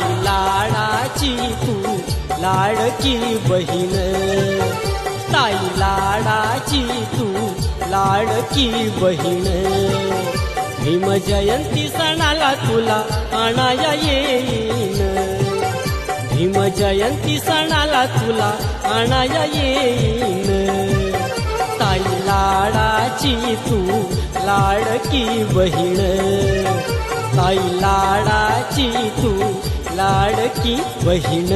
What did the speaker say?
ताई लाडाची तू लाडकी बहीण, ताई लाडाची तू लाडकी बहीण. भीम जयंती सणाला तुला आणाया येईन, भीम जयंती सणाला तुला आणाया येईन. ताई लाडाची तू लाडकी बहीण, ताई लाडाची तू लाडकी बहीण.